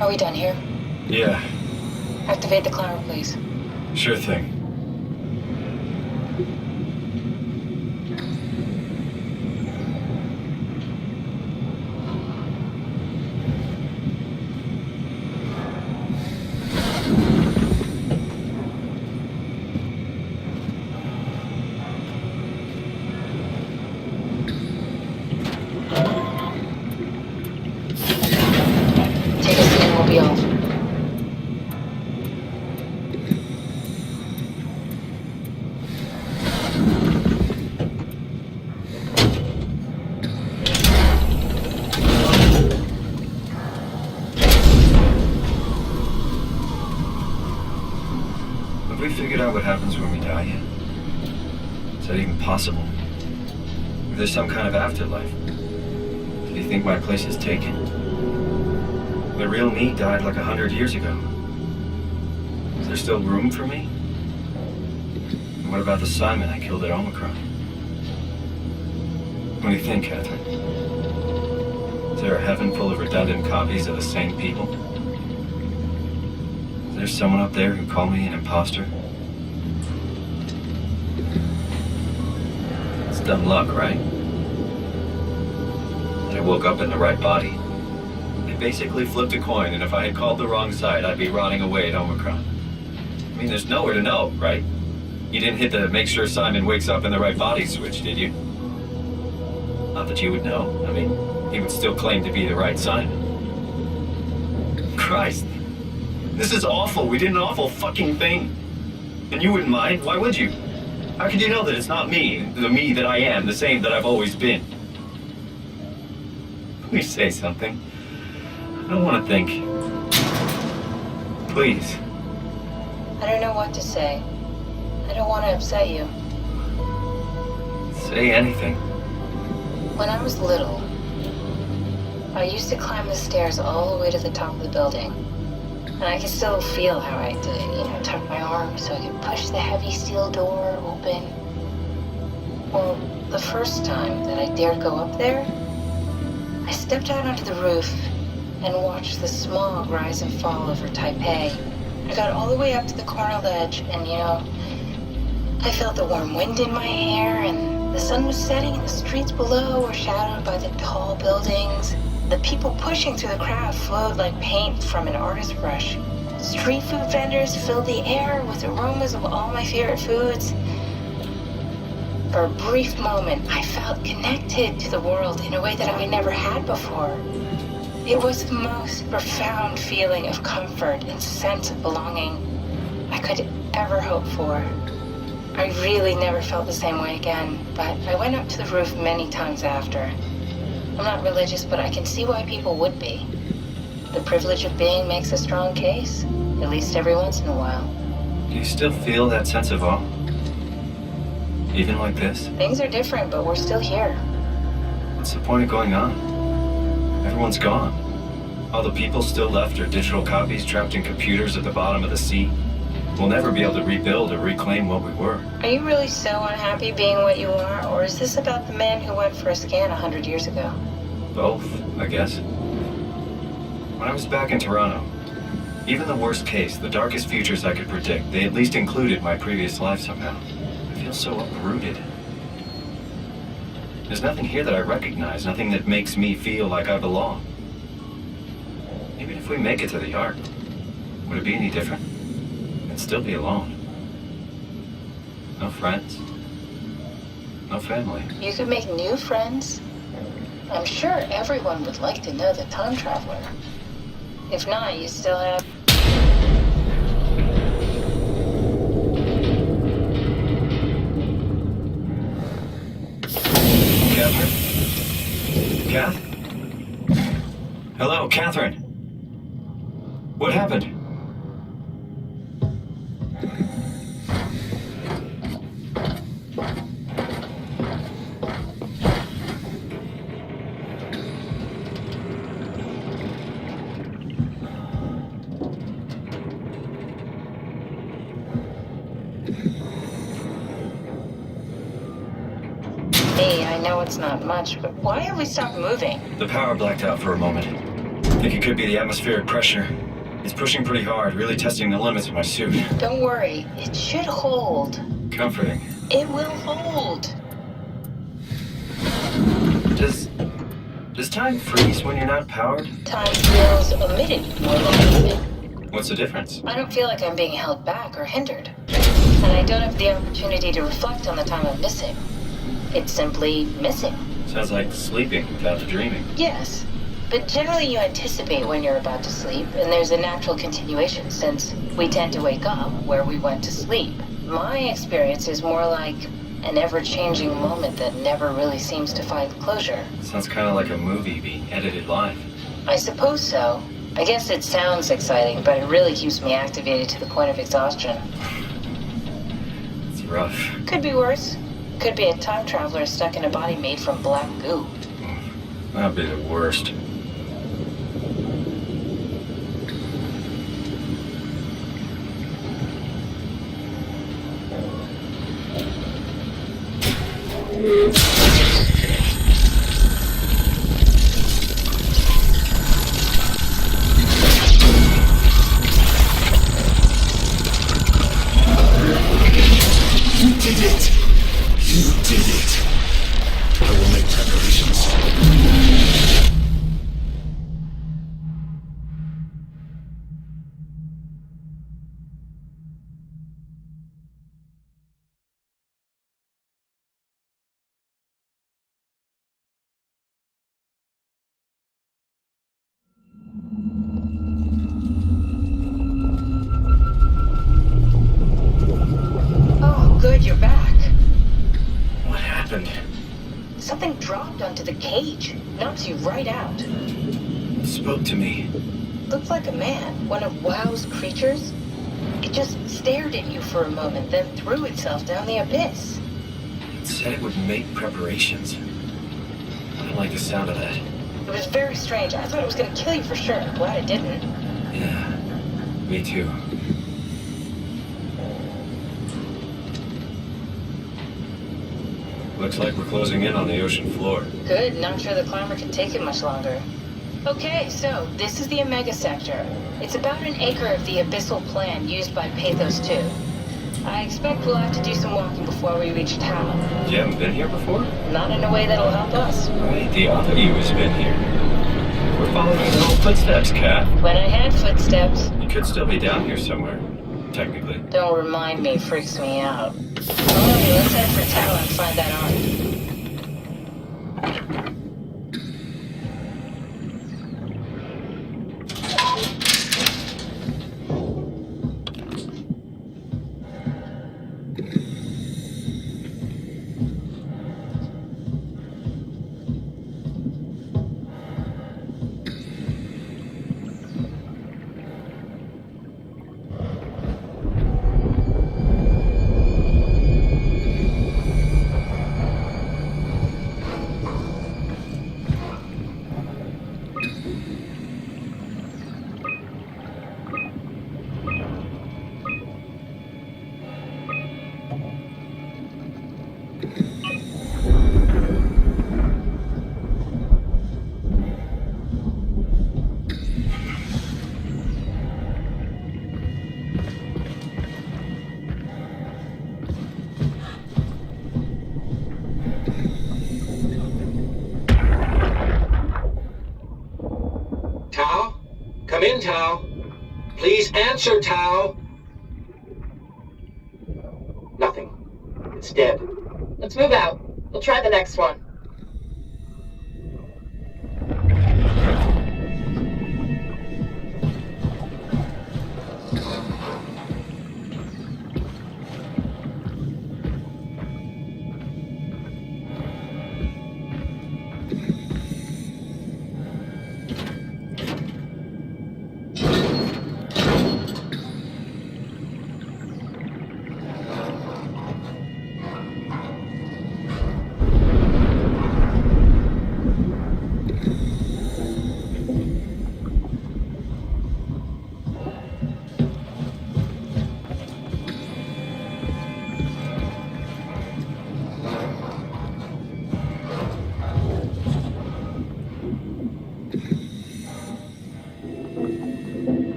Are we done here? Yeah. Activate the climber, please. Sure thing. Take a seat and we'll be off. Have we figured out what happens when we die yet? Is that even possible? If there's some kind of afterlife, do you think my place is taken? The real me died like 100 years ago. Is there still room for me? And what about the Simon I killed at Omicron? What do you think, Catherine? Is there a heaven full of redundant copies of the same people? Is there someone up there who called me an imposter? It's dumb luck, right? That I woke up in the right body. I basically flipped a coin, and if I had called the wrong side, I'd be rotting away at Omicron. I mean, there's nowhere to know, right? You didn't hit the make sure Simon wakes up in the right body switch, did you? Not that you would know. I mean, he would still claim to be the right Simon. Christ. This is awful. We did an awful fucking thing. And you wouldn't mind? Why would you? How could you know that it's not me, the me that I am, the same that I've always been? Please say something. I don't want to think. Please. I don't know what to say. I don't want to upset you. Say anything. When I was little, I used to climb the stairs all the way to the top of the building. And I can still feel how I had to, tuck my arm so I could push the heavy steel door open. Well, the first time that I dared go up there, I stepped out onto the roof and watched the smog rise and fall over Taipei. I got all the way up to the corner ledge and, I felt the warm wind in my hair and the sun was setting and the streets below were shadowed by the tall buildings. The people pushing through the crowd flowed like paint from an artist's brush. Street food vendors filled the air with aromas of all my favorite foods. For a brief moment, I felt connected to the world in a way that I never had before. It was the most profound feeling of comfort and sense of belonging I could ever hope for. I really never felt the same way again, but I went up to the roof many times after. I'm not religious, but I can see why people would be. The privilege of being makes a strong case, at least every once in a while. Do you still feel that sense of awe? Even like this? Things are different, but we're still here. What's the point of going on? Everyone's gone. All the people still left are digital copies trapped in computers at the bottom of the sea. We'll never be able to rebuild or reclaim what we were. Are you really so unhappy being what you are, or is this about the man who went for a scan 100 years ago? Both, I guess. When I was back in Toronto, even the worst case, the darkest futures I could predict, they at least included my previous life somehow. I feel so uprooted. There's nothing here that I recognize, nothing that makes me feel like I belong. Even if we make it to the Ark, would it be any different? I'd still be alone. No friends. No family. You could make new friends. I'm sure everyone would like to know the time traveler. If not, you still have... Catherine? Kath? Hello, Catherine. What happened? Hey, I know it's not much, but why have we stopped moving? The power blacked out for a moment. think it could be the atmospheric pressure. It's pushing pretty hard, really testing the limits of my suit. Don't worry, it should hold. Comforting. It will hold. Does time freeze when you're not powered? Time feels omitted more than anything. What's the difference? I don't feel like I'm being held back or hindered. And I don't have the opportunity to reflect on the time I'm missing. It's simply missing. Sounds like sleeping without the dreaming. Yes. But generally you anticipate when you're about to sleep, and there's a natural continuation since we tend to wake up where we went to sleep. My experience is more like an ever-changing moment that never really seems to find closure. Sounds kind of like a movie being edited live. I suppose so. I guess it sounds exciting, but it really keeps me activated to the point of exhaustion. It's rough. Could be worse. Could be a time traveler stuck in a body made from black goo. That'd be the worst. Good, you're back. What happened? Something dropped onto the cage. Knocks you right out. It spoke to me. Looked like a man, one of WoW's creatures. It just stared at you for a moment, then threw itself down the abyss. It said it would make preparations. I don't like the sound of that. It was very strange. I thought it was going to kill you for sure. I'm glad it didn't. Yeah, me too. Looks like we're closing in on the ocean floor. Good, not sure the climber can take it much longer. Okay, so this is the Omega Sector. It's about an acre of the abyssal plan used by Pathos 2. I expect we'll have to do some walking before we reach town. You haven't been here before? Not in a way that'll help us. Wait, the other you has been here. We're following your own footsteps, Kat. When I had footsteps. You could still be down here somewhere, technically. Don't remind me, freaks me out. Okay, let's head for town and find that arm. Come in, Tao. Please answer, Tao. Nothing. It's dead. Let's move out. We'll try the next one.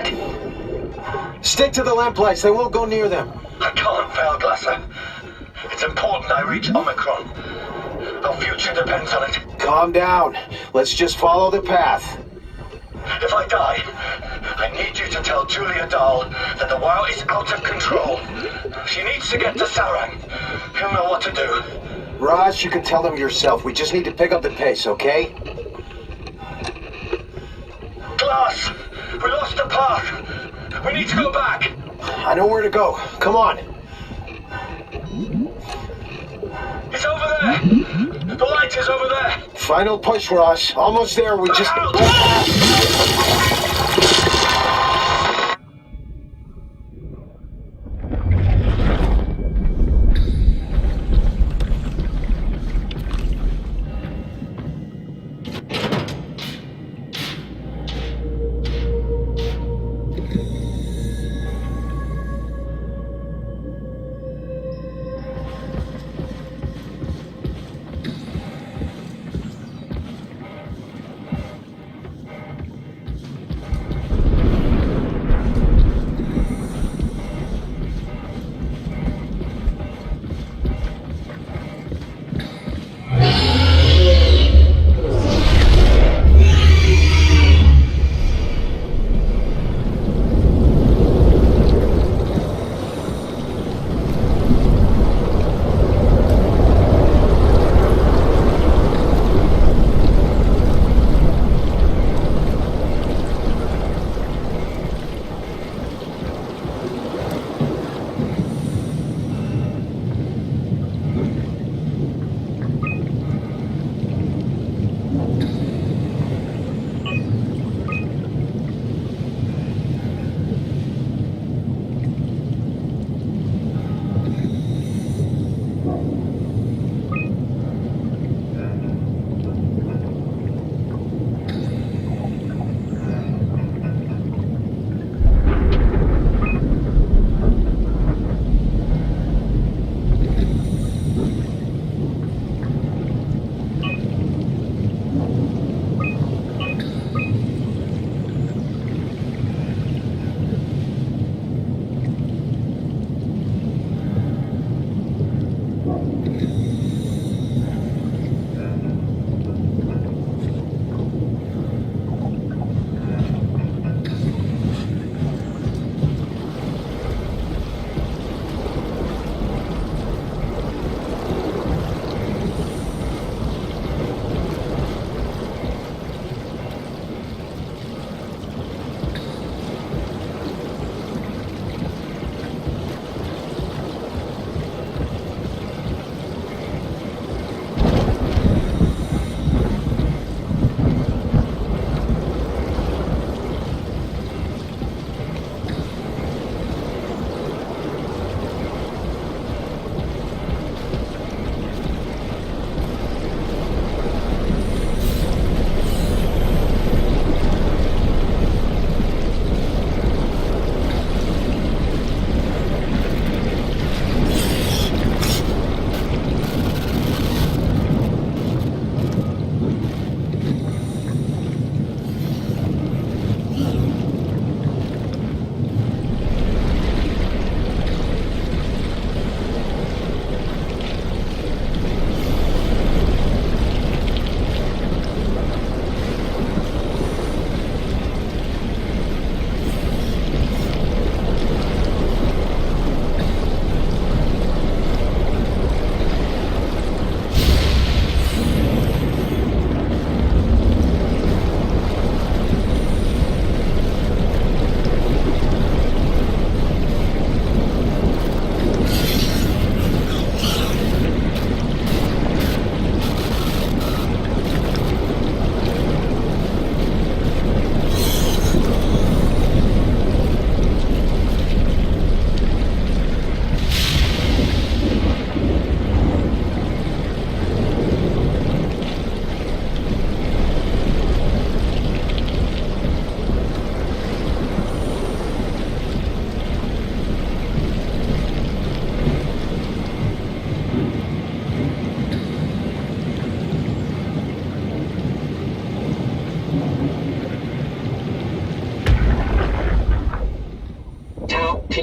yet? Stick to the lamplights, they won't go near them. I can't fail, Glasser. It's important I reach Omicron. Our future depends on it. Calm down. Let's just follow the path. If I die, I need you to tell Julia Dahl that the WoW is out of control. She needs to get to Sarang. He'll know what to do. Raj, you can tell them yourself. We just need to pick up the pace, okay? Glass! We lost the path! We need to go back! I know where to go. Come on. It's over there! The light is over there! Final push, Raj. Almost there. We just... Out!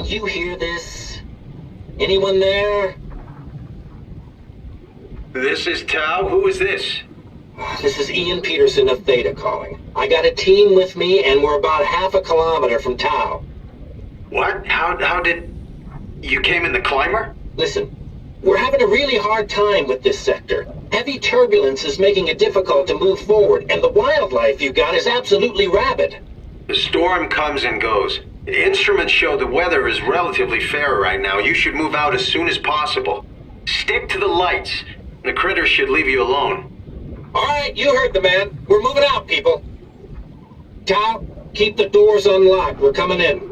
you hear this? Anyone there? This is Tau. Who is this? This is Ian Peterson of Theta calling. I got a team with me, and we're about half a kilometer from Tau. What? How did... You came in the climber? Listen, we're having a really hard time with this sector. Heavy turbulence is making it difficult to move forward, and the wildlife you got is absolutely rabid. The storm comes and goes. The instruments show the weather is relatively fair right now. You should move out as soon as possible. Stick to the lights. The critters should leave you alone. All right, you heard the man. We're moving out, people. Tau, keep the doors unlocked. We're coming in.